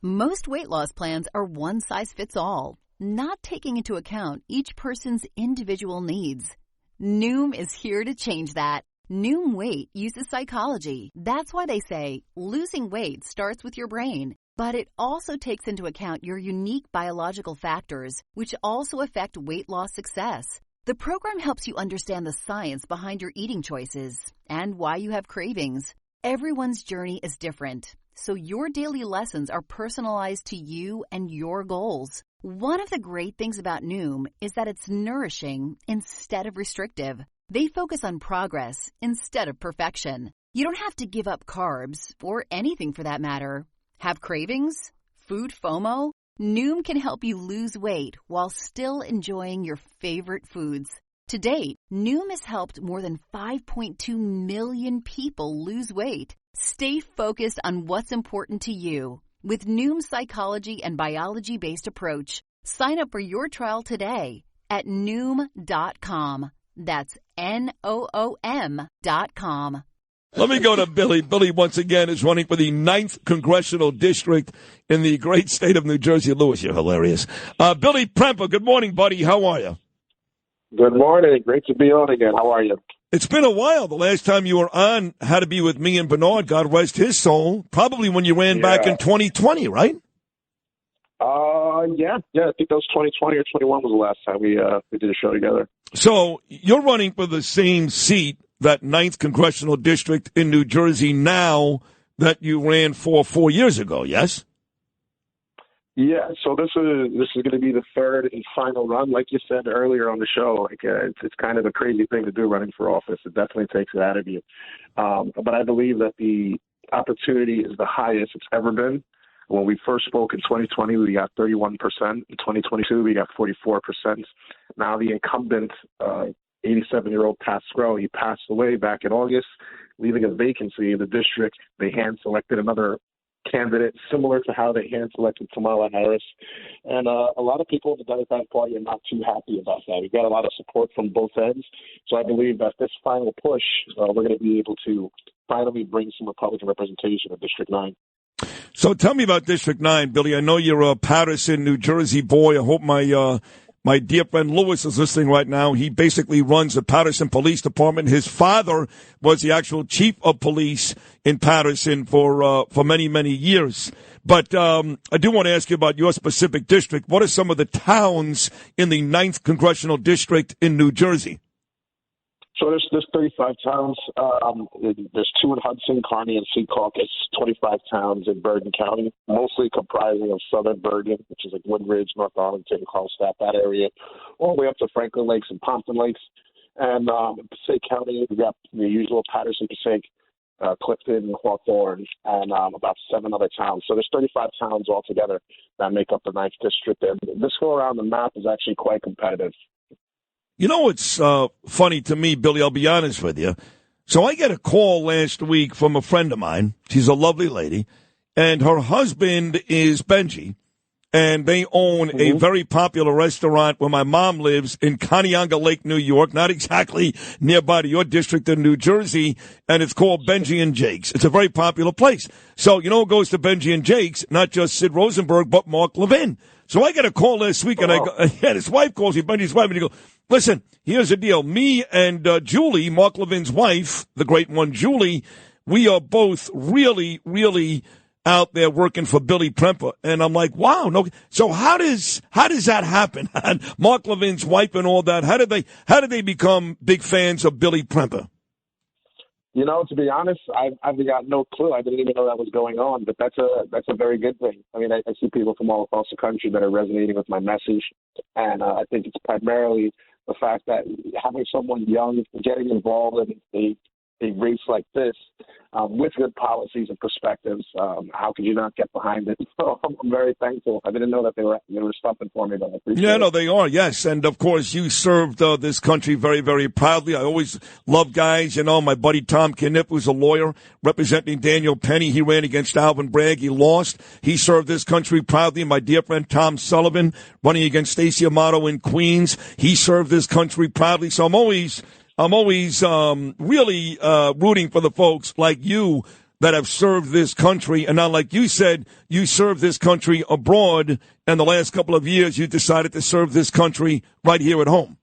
Most weight loss plans are one size fits all, not taking into account each person's individual needs. Noom is here to change that. Noom Weight uses psychology. That's why they say losing weight starts with your brain. But it also takes into account your unique biological factors, which also affect weight loss success. The program helps you understand the science behind your eating choices and why you have cravings. Everyone's journey is different, so your daily lessons are personalized to you and your goals. One of the great things about Noom is that it's nourishing instead of restrictive. They focus on progress instead of perfection. You don't have to give up carbs, or anything for that matter. Have cravings? Food FOMO? Noom can help you lose weight while still enjoying your favorite foods. To date, Noom has helped more than 5.2 million people lose weight. Stay focused on what's important to you with Noom's psychology and biology-based approach. Sign up for your trial today at Noom.com. That's Noom.com. Let me go to Billy. Billy, once again, is running for the 9th Congressional District in the great state of New Jersey. Lewis, you're hilarious. Billy Prempeh, good morning, buddy. How are you? Good morning. Great to be on again. How are you? It's been a while. The last time you were on had to be with me and Bernard, God rest his soul, probably when you ran back in 2020, right? Yeah. I think that was 2020 or 21 was the last time we did a show together. So you're running for the same seat, that 9th Congressional District in New Jersey now that you ran for 4 years ago, yes? Yeah, so this is going to be the third and final run. Like you said earlier on the show, it's kind of a crazy thing to do running for office. It definitely takes it out of you. But I believe that the opportunity is the highest it's ever been. When we first spoke in 2020, we got 31%. In 2022, we got 44%. Now the incumbent, 87-year-old Pat Scrow, he passed away back in August, leaving a vacancy in the district. They hand-selected another candidate, similar to how they hand-selected Kamala Harris. And a lot of people in the Democratic Party are not too happy about that. We've got a lot of support from both ends. So I believe that this final push, we're going to be able to finally bring some Republican representation in District 9. So tell me about District 9, Billy. I know you're a Patterson, New Jersey boy. I hope my dear friend Lewis is listening right now. He basically runs the Patterson Police Department. His father was the actual chief of police in Patterson for many, many years. But I do want to ask you about your specific district. What are some of the towns in the 9th Congressional District in New Jersey? So there's 35 towns. There's 2 in Hudson, Kearney, and Secaucus, 25 towns in Bergen County, mostly comprising of southern Bergen, which is like Woodridge, North Arlington, Carlstadt, that area, all the way up to Franklin Lakes and Pompton Lakes. And in Passaic County, we got the usual Patterson, Passaic, Clifton, Hawthorne, and about 7 other towns. So there's 35 towns altogether that make up the 9th District. And this go around the map is actually quite competitive. You know what's funny to me, Billy, I'll be honest with you. So I get a call last week from a friend of mine. She's a lovely lady, and her husband is Benji, and they own a very popular restaurant where my mom lives in Conneaga Lake, New York, not exactly nearby to your district in New Jersey, and it's called Benji and Jake's. It's a very popular place. So, you know who goes to Benji and Jake's? Not just Sid Rosenberg, but Mark Levin. So I get a call last week, and his wife calls me, Benji's wife, and he goes, listen, here's the deal. Me and Julie, Mark Levin's wife, the great one, Julie, we are both really, really out there working for Billy Prempeh. And I'm like, wow, no. So how does that happen? Mark Levin's wife and all that. How did they become big fans of Billy Prempeh? You know, to be honest, I've got no clue. I didn't even know that was going on, but that's a very good thing. I mean, I see people from all across the country that are resonating with my message, and I think it's primarily the fact that having someone young getting involved in a race like this with good policies and perspectives, how could you not get behind it? So I'm very thankful. I didn't know that they were stopping for me, but I appreciate it. Yeah, no, they are, yes. And, of course, you served this country very, very proudly. I always love guys. You know, my buddy Tom Knipp, who's a lawyer representing Daniel Penny. He ran against Alvin Bragg. He lost. He served this country proudly. My dear friend Tom Sullivan running against Stacey Amato in Queens. He served this country proudly. So I'm always really rooting for the folks like you that have served this country, and not like you said, you served this country abroad, and the last couple of years you decided to serve this country right here at home.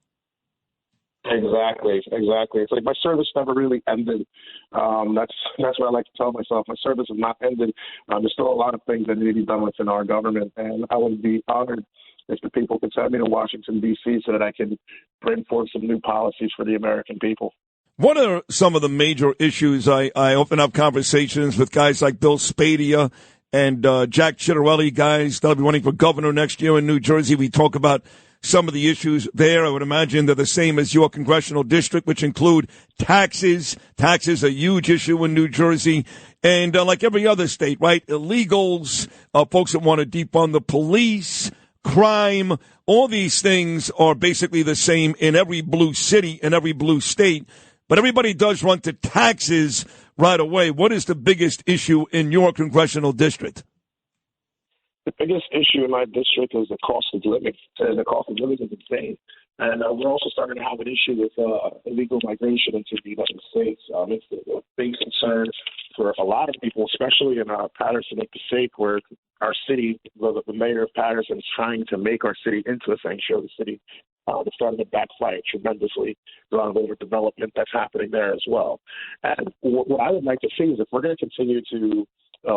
Exactly. It's like my service never really ended. That's what I like to tell myself. My service has not ended. There's still a lot of things that need to be done within our government, and I would be honored if the people could send me to Washington, D.C. so that I can bring forth some new policies for the American people. What are some of the major issues? I often have conversations with guys like Bill Spadea and Jack Ciattarelli, guys that'll be running for governor next year in New Jersey. We talk about some of the issues there. I would imagine they're the same as your congressional district, which include taxes. Taxes are a huge issue in New Jersey. And like every other state, right, illegals, folks that want to defund the police, crime, all these things are basically the same in every blue city, in every blue state. But everybody does run to taxes right away. What is the biggest issue in your congressional district? The biggest issue in my district is the cost of living. The cost of living is insane. And we're also starting to have an issue with illegal migration into the United States. It's a big concern for a lot of people, especially in Patterson and Passaic, where our city, the mayor of Patterson is trying to make our city into a sanctuary city. It's starting to backfire tremendously. There's a lot of overdevelopment that's happening there as well. And what I would like to see is if we're going to continue to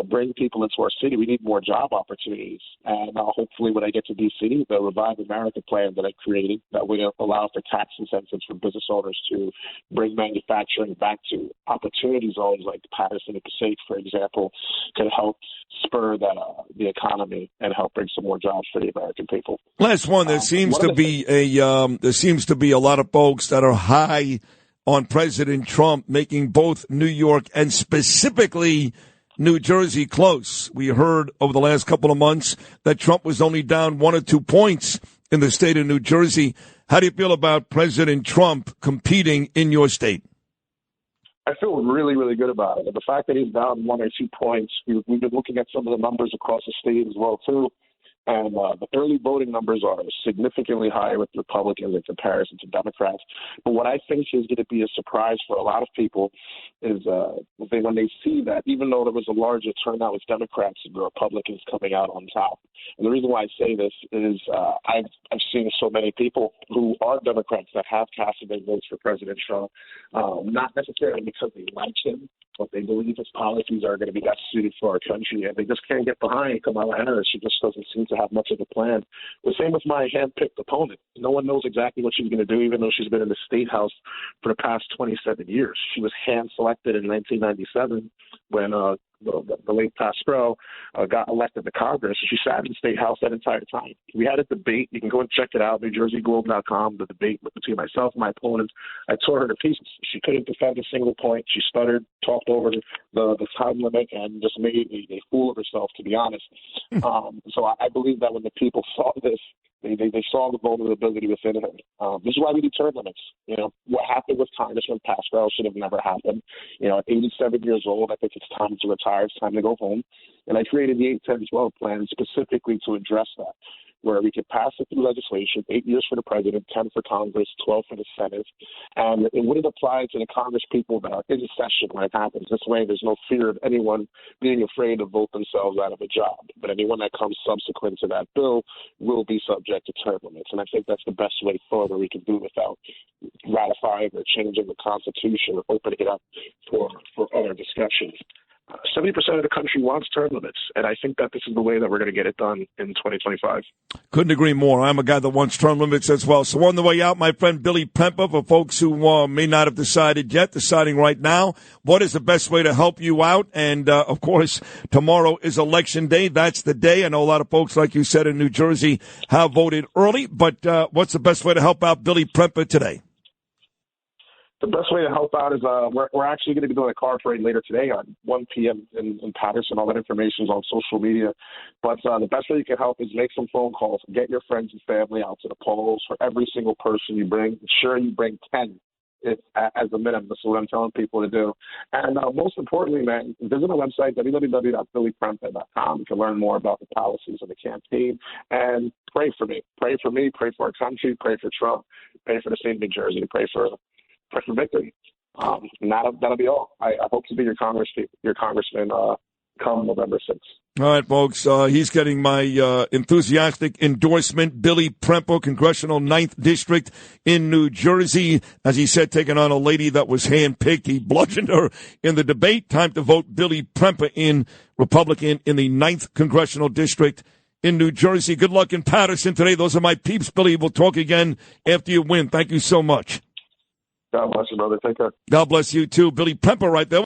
bring people into our city, we need more job opportunities. And hopefully when I get to D.C., the Revive America plan that I created that would allow for tax incentives for business owners to bring manufacturing back to opportunity zones like Patterson and Passaic, for example, could help spur the economy and help bring some more jobs for the American people. Last one, there seems to be a lot of folks that are high on President Trump, making both New York and specifically New Jersey close. We heard over the last couple of months that Trump was only down 1 or 2 points in the state of New Jersey. How do you feel about President Trump competing in your state? I feel really, really good about it. And the fact that he's down 1 or 2 points, we've been looking at some of the numbers across the state as well, too. And the early voting numbers are significantly higher with Republicans in comparison to Democrats. But what I think is going to be a surprise for a lot of people is when they see that even though there was a larger turnout with Democrats, the Republicans coming out on top. And the reason why I say this is I've seen so many people who are Democrats that have casted their votes for President Trump, not necessarily because they like him, but they believe his policies are going to be best suited for our country, and they just can't get behind Kamala Harris. She just doesn't seem to have much of a plan. The same with my hand-picked opponent. No one knows exactly what she's going to do, even though she's been in the State House for the past 27 years. She was hand-selected in 1997 when the late Pascal got elected to Congress. She sat in the State House that entire time. We had a debate. You can go and check it out, NewJerseyGlobe.com, the debate between myself and my opponent. I tore her to pieces. She couldn't defend a single point. She stuttered, talked over the time limit, and just made a fool of herself, to be honest. So I believe that when the people saw this, they saw the vulnerability within her. This is why we do term limits. You know, what happened with Congressman Pascal should have never happened. You know, at 87 years old, I think it's time to retire. It's time to go home. And I created the 8-10-12 plan specifically to address that, where we could pass it through legislation, 8 years for the president, 10 for Congress, 12 for the Senate. And it wouldn't apply to the Congress people that are in session when it happens. This way, there's no fear of anyone being afraid to vote themselves out of a job. But anyone that comes subsequent to that bill will be subject to term limits. And I think that's the best way forward we can do without ratifying or changing the Constitution or opening it up for other discussions. 70% of the country wants term limits, and I think that this is the way that we're going to get it done in 2025. Couldn't agree more. I'm a guy that wants term limits as well. So on the way out, my friend Billy Prempeh, for folks who may not have decided yet, deciding right now, what is the best way to help you out? And, of course, tomorrow is Election Day. That's the day. I know a lot of folks, like you said, in New Jersey have voted early, but what's the best way to help out Billy Prempeh today? The best way to help out is we're actually going to be doing a car parade later today on 1 p.m. in Patterson. All that information is on social media. But the best way you can help is make some phone calls. Get your friends and family out to the polls. For every single person you bring, ensure you bring 10 as a minimum. That's what I'm telling people to do. And most importantly, man, visit our website, www.billyprempeh.com. You can learn more about the policies of the campaign. And pray for me. Pray for me. Pray for our country. Pray for Trump. Pray for the state of New Jersey. Pray for victory. And that'll be all. I hope to be your congressman come November 6th. All right, folks. He's getting my enthusiastic endorsement. Billy Prempeh, Congressional 9th District in New Jersey. As he said, taking on a lady that was handpicked. He bludgeoned her in the debate. Time to vote Billy Prempeh in, Republican, in the 9th Congressional District in New Jersey. Good luck in Patterson today. Those are my peeps, Billy. We'll talk again after you win. Thank you so much. God bless you, brother. Take care. God bless you, too. Billy Prempeh right there.